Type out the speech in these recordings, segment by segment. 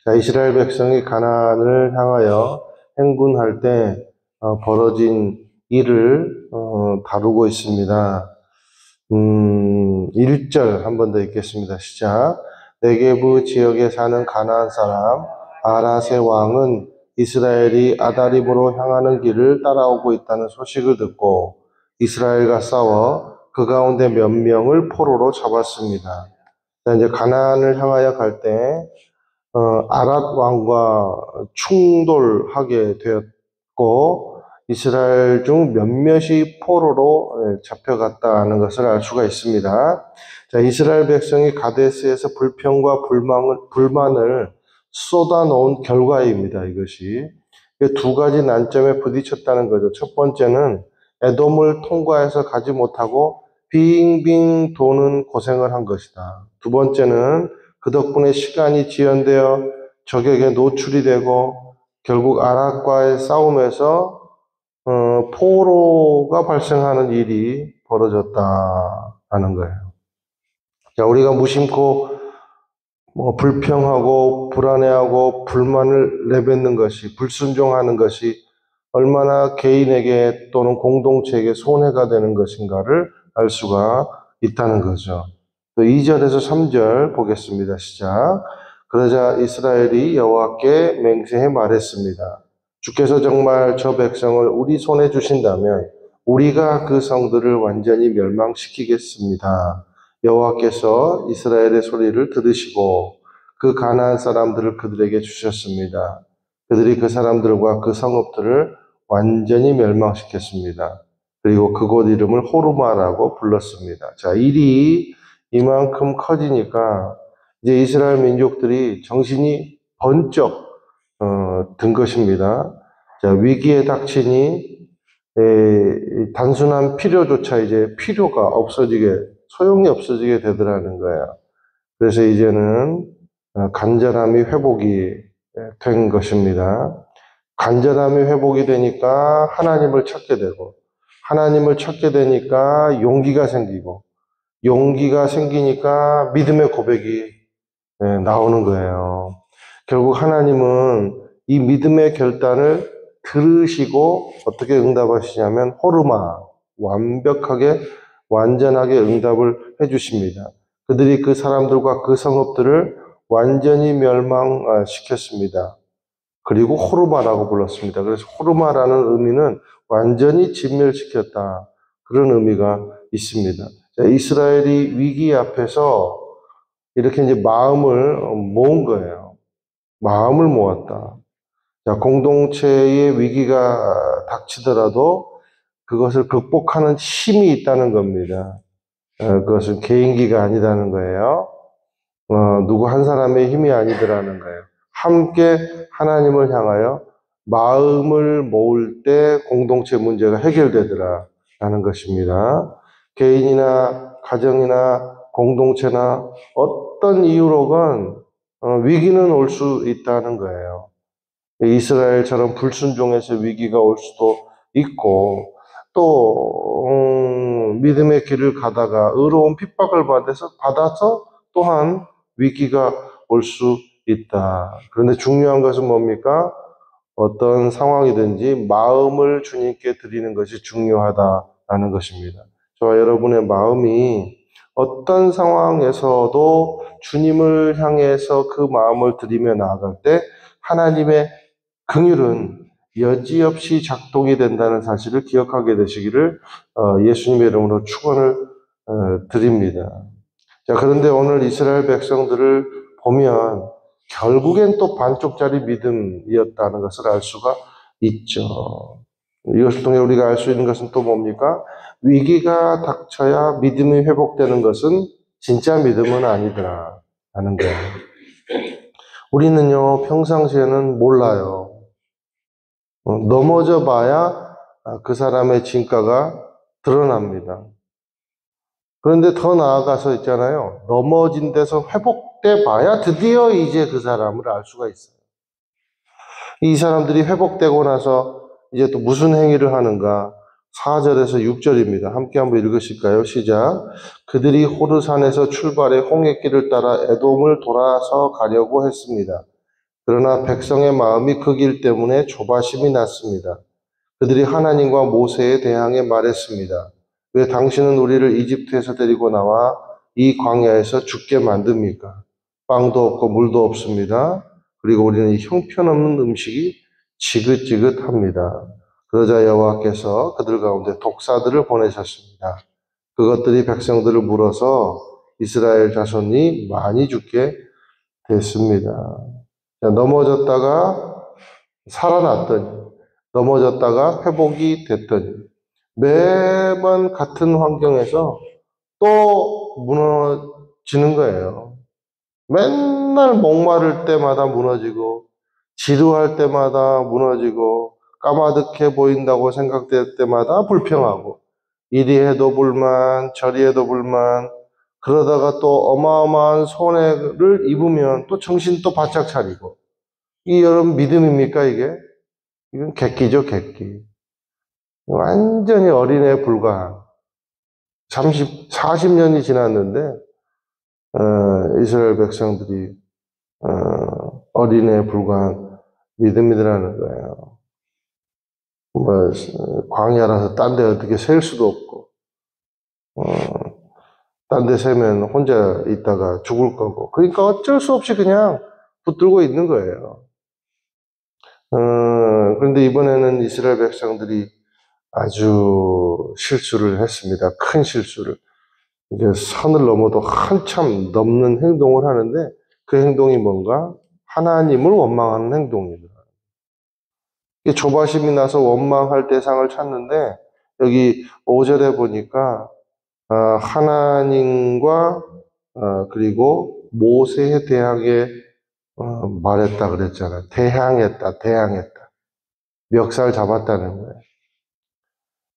자, 이스라엘 백성이 가나안을 향하여 행군할 때 벌어진 일을 다루고 있습니다. 1절 한 번 더 읽겠습니다. 시작. 네게부 지역에 사는 가나안 사람 아랏의 왕은 이스라엘이 아다림으로 향하는 길을 따라오고 있다는 소식을 듣고 이스라엘과 싸워 그 가운데 몇 명을 포로로 잡았습니다. 자, 이제 가나안을 향하여 갈 때 아랏 왕과 충돌하게 되었고 이스라엘 중 몇몇이 포로로 잡혀갔다는 것을 알 수가 있습니다. 자, 이스라엘 백성이 가데스에서 불평과 불만을 쏟아놓은 결과입니다. 이것이 두 가지 난점에 부딪혔다는 거죠. 첫 번째는 에돔을 통과해서 가지 못하고 빙빙 도는 고생을 한 것이다. 두 번째는 그 덕분에 시간이 지연되어 적에게 노출이 되고 결국 아랏과의 싸움에서 포로가 발생하는 일이 벌어졌다는 거예요. 자, 우리가 무심코 불평하고 불안해하고 불만을 내뱉는 것이, 불순종하는 것이 얼마나 개인에게 또는 공동체에게 손해가 되는 것인가를 알 수가 있다는 거죠. 또 2절에서 3절 보겠습니다. 시작. 그러자 이스라엘이 여호와께 맹세해 말했습니다. 주께서 정말 저 백성을 우리 손에 주신다면 우리가 그 성들을 완전히 멸망시키겠습니다. 여호와께서 이스라엘의 소리를 들으시고 그 가나안 사람들을 그들에게 주셨습니다. 그들이 그 사람들과 그 성읍들을 완전히 멸망시켰습니다. 그리고 그곳 이름을 호르마라고 불렀습니다. 자, 일이 이만큼 커지니까 이제 이스라엘 민족들이 정신이 번쩍 든 것입니다. 자, 위기에 닥치니 단순한 필요조차 이제 필요가 없어지게, 소용이 없어지게 되더라는 거예요. 그래서 이제는 간절함이 회복이 된 것입니다. 간절함이 회복이 되니까 하나님을 찾게 되고, 하나님을 찾게 되니까 용기가 생기고, 용기가 생기니까 믿음의 고백이 나오는 거예요. 결국 하나님은 이 믿음의 결단을 들으시고 어떻게 응답하시냐면 호르마, 완벽하게 완전하게 응답을 해주십니다. 그들이 그 사람들과 그 성읍들을 완전히 멸망시켰습니다. 그리고 호르마라고 불렀습니다. 그래서 호르마라는 의미는 완전히 진멸시켰다, 그런 의미가 있습니다. 자, 이스라엘이 위기 앞에서 이렇게 이제 마음을 모은 거예요. 마음을 모았다. 자, 공동체의 위기가 닥치더라도 그것을 극복하는 힘이 있다는 겁니다. 그것은 개인기가 아니라는 거예요. 누구 한 사람의 힘이 아니더라는 거예요. 함께 하나님을 향하여 마음을 모을 때 공동체 문제가 해결되더라라는 것입니다. 개인이나 가정이나 공동체나 어떤 이유로건 위기는 올 수 있다는 거예요. 이스라엘처럼 불순종해서 위기가 올 수도 있고, 또 믿음의 길을 가다가 의로운 핍박을 받아서 또한 위기가 올 수 있다. 그런데 중요한 것은 뭡니까? 어떤 상황이든지 마음을 주님께 드리는 것이 중요하다라는 것입니다. 저와 여러분의 마음이 어떤 상황에서도 주님을 향해서 그 마음을 드리며 나아갈 때 하나님의 긍휼은 여지없이 작동이 된다는 사실을 기억하게 되시기를 예수님의 이름으로 축원을 드립니다. 자, 그런데 오늘 이스라엘 백성들을 보면 결국엔 또 반쪽짜리 믿음이었다는 것을 알 수가 있죠. 이것을 통해 우리가 알 수 있는 것은 또 뭡니까? 위기가 닥쳐야 믿음이 회복되는 것은 진짜 믿음은 아니더라 하는 거예요. 우리는요, 평상시에는 몰라요. 넘어져 봐야 그 사람의 진가가 드러납니다. 그런데 더 나아가서 있잖아요. 넘어진 데서 회복돼 봐야 드디어 이제 그 사람을 알 수가 있어요. 이 사람들이 회복되고 나서 이제 또 무슨 행위를 하는가? 4절에서 6절입니다. 함께 한번 읽으실까요? 시작. 그들이 호르산에서 출발해 홍해길을 따라 에돔을 돌아서 가려고 했습니다. 그러나 백성의 마음이 그 길 때문에 조바심이 났습니다. 그들이 하나님과 모세에 대항해 말했습니다. 왜 당신은 우리를 이집트에서 데리고 나와 이 광야에서 죽게 만듭니까? 빵도 없고 물도 없습니다. 그리고 우리는 이 형편없는 음식이 지긋지긋합니다. 그러자 여호와께서 그들 가운데 독사들을 보내셨습니다. 그것들이 백성들을 물어서 이스라엘 자손이 많이 죽게 됐습니다. 넘어졌다가 살아났더니, 넘어졌다가 회복이 됐더니, 매번 같은 환경에서 또 무너지는 거예요. 맨날 목마를 때마다 무너지고, 지루할 때마다 무너지고, 까마득해 보인다고 생각될 때마다 불평하고, 이리 해도 불만, 저리 해도 불만, 그러다가 또 어마어마한 손해를 입으면 또 정신 또 바짝 차리고, 이 여러분 믿음입니까, 이게? 이건 객기죠, 객기. 완전히 어린애에 불과한. 40년이 지났는데, 이스라엘 백성들이, 어린애에 불과한 믿음이라는 거예요. 뭐, 광야라서 딴 데 어떻게 셀 수도 없고, 딴 데 세면 혼자 있다가 죽을 거고. 그러니까 어쩔 수 없이 그냥 붙들고 있는 거예요. 그런데 이번에는 이스라엘 백성들이 아주 실수를 했습니다. 큰 실수를. 이제 선을 넘어도 한참 넘는 행동을 하는데 그 행동이 뭔가? 하나님을 원망하는 행동입니다. 조바심이 나서 원망할 대상을 찾는데 여기 5절에 보니까 하나님과 그리고 모세에 대하게 말했다 그랬잖아요. 대항했다. 멱살 잡았다는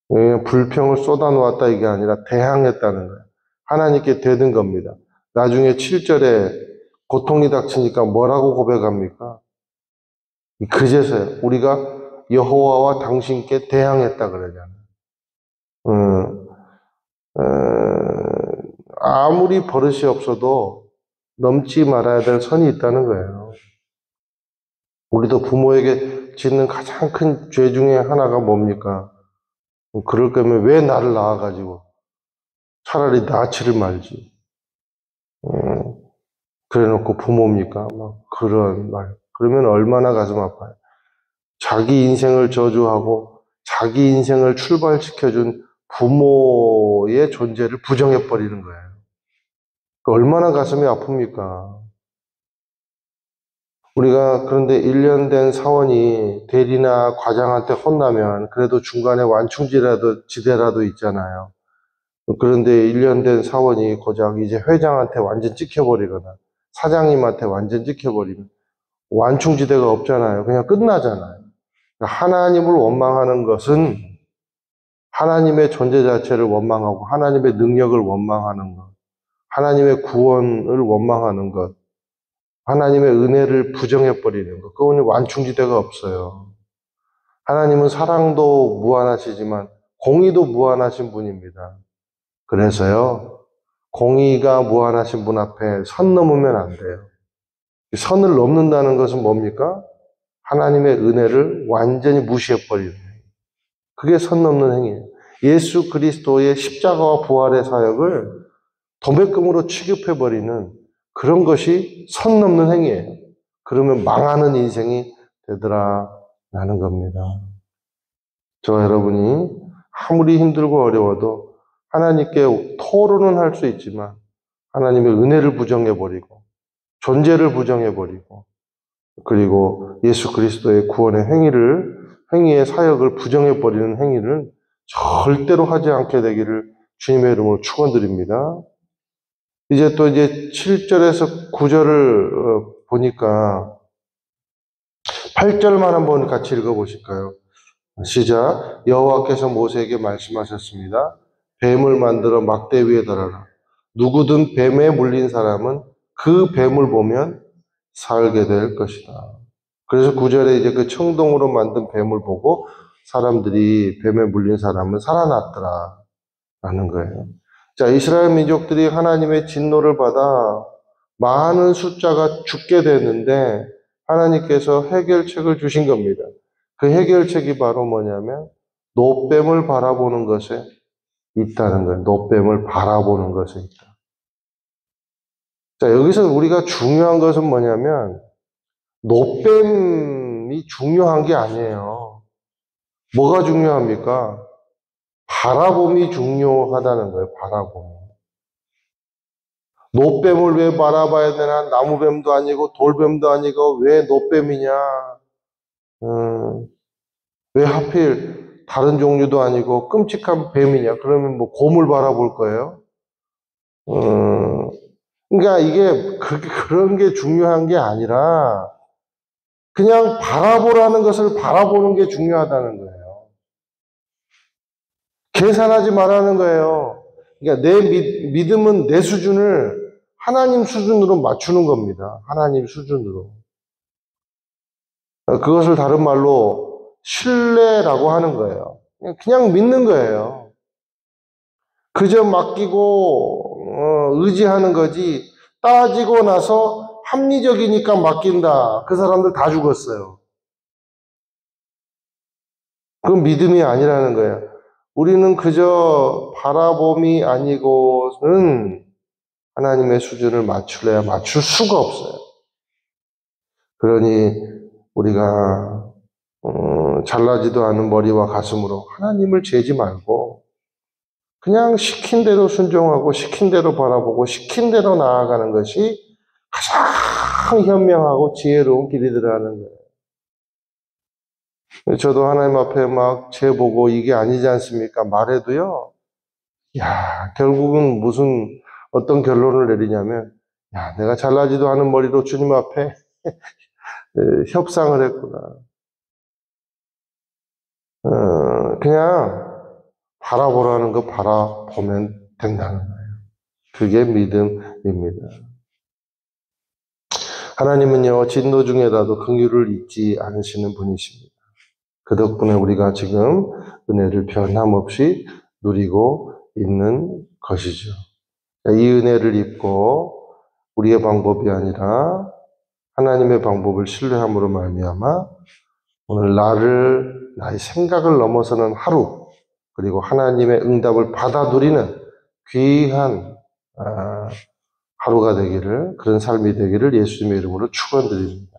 거예요. 불평을 쏟아놓았다 이게 아니라 대항했다는 거예요. 하나님께 대든 겁니다. 나중에 7절에 고통이 닥치니까 뭐라고 고백합니까? 그제서야 우리가 여호와와 당신께 대항했다 그러잖아요. 아무리 버릇이 없어도 넘지 말아야 될 선이 있다는 거예요. 우리도 부모에게 짓는 가장 큰 죄 중에 하나가 뭡니까? 그럴 거면 왜 나를 낳아가지고 차라리 낳지를 말지. 그래 놓고 부모입니까? 막 그런 말. 그러면 얼마나 가슴 아파요. 자기 인생을 저주하고 자기 인생을 출발시켜준 부모의 존재를 부정해버리는 거예요. 얼마나 가슴이 아픕니까? 우리가 그런데 1년 된 사원이 대리나 과장한테 혼나면 그래도 중간에 지대라도 있잖아요. 그런데 1년 된 사원이 고작 이제 회장한테 완전 찍혀버리거나 사장님한테 완전 찍혀버리면 완충지대가 없잖아요. 그냥 끝나잖아요. 하나님을 원망하는 것은 하나님의 존재 자체를 원망하고 하나님의 능력을 원망하는 것, 하나님의 구원을 원망하는 것, 하나님의 은혜를 부정해버리는 것, 그거는 완충지대가 없어요. 하나님은 사랑도 무한하시지만 공의도 무한하신 분입니다. 그래서요, 공의가 무한하신 분 앞에 선 넘으면 안 돼요. 선을 넘는다는 것은 뭡니까? 하나님의 은혜를 완전히 무시해버리는 행위. 그게 선 넘는 행위예요. 예수 그리스도의 십자가와 부활의 사역을 도매금으로 취급해버리는 그런 것이 선 넘는 행위예요. 그러면 망하는 인생이 되더라라는 겁니다. 저와 여러분이 아무리 힘들고 어려워도 하나님께 토론은 할 수 있지만 하나님의 은혜를 부정해버리고 존재를 부정해버리고 그리고 예수 그리스도의 구원의 행위의 사역을 부정해버리는 행위를 절대로 하지 않게 되기를 주님의 이름으로 축원드립니다. 이제 7절에서 9절을 보니까 8절만 한번 같이 읽어보실까요? 시작. 여호와께서 모세에게 말씀하셨습니다. 뱀을 만들어 막대 위에 달아라. 누구든 뱀에 물린 사람은 그 뱀을 보면 살게 될 것이다. 그래서 9절에 이제 그 청동으로 만든 뱀을 보고 사람들이 뱀에 물린 사람은 살아났더라 라는 거예요. 자, 이스라엘 민족들이 하나님의 진노를 받아 많은 숫자가 죽게 됐는데 하나님께서 해결책을 주신 겁니다. 그 해결책이 바로 뭐냐면 노뱀을 바라보는 것에 있다는 거예요. 노뱀을 바라보는 것에 있다. 자, 여기서 우리가 중요한 것은 뭐냐면 노뱀이 중요한 게 아니에요. 뭐가 중요합니까? 바라봄이 중요하다는 거예요. 바라봄. 노뱀을 왜 바라봐야 되나? 나무뱀도 아니고 돌뱀도 아니고 왜 노뱀이냐? 왜 하필 다른 종류도 아니고 끔찍한 뱀이냐? 그러면 뭐 곰을 바라볼 거예요? 그러니까 이게 그런 게 중요한 게 아니라 그냥 바라보라는 것을 바라보는 게 중요하다는 거예요. 계산하지 말라는 거예요. 그러니까 내 믿음은 내 수준을 하나님 수준으로 맞추는 겁니다. 하나님 수준으로. 그것을 다른 말로 신뢰라고 하는 거예요. 그냥 믿는 거예요. 그저 맡기고 의지하는 거지 따지고 나서 합리적이니까 맡긴다. 그 사람들 다 죽었어요. 그건 믿음이 아니라는 거예요. 우리는 그저 바라봄이 아니고는 하나님의 수준을 맞출래야 맞출 수가 없어요. 그러니 우리가 잘나지도 않은 머리와 가슴으로 하나님을 재지 말고 그냥 시킨 대로 순종하고 시킨 대로 바라보고 시킨 대로 나아가는 것이 가장 현명하고 지혜로운 길이더라는 거예요. 저도 하나님 앞에 막 재보고 이게 아니지 않습니까? 말해도요. 야, 결국은 무슨 어떤 결론을 내리냐면 야, 내가 잘나지도 않은 머리로 주님 앞에 협상을 했구나. 그냥 바라보라는 거 바라보면 된다는 거예요. 그게 믿음입니다. 하나님은요, 진노 중에라도 긍휼을 잊지 않으시는 분이십니다. 그 덕분에 우리가 지금 은혜를 변함없이 누리고 있는 것이죠. 이 은혜를 입고 우리의 방법이 아니라 하나님의 방법을 신뢰함으로 말미암아 오늘 나의 생각을 넘어서는 하루, 그리고 하나님의 응답을 받아 누리는 귀한 하루가 되기를, 그런 삶이 되기를 예수님의 이름으로 축원드립니다.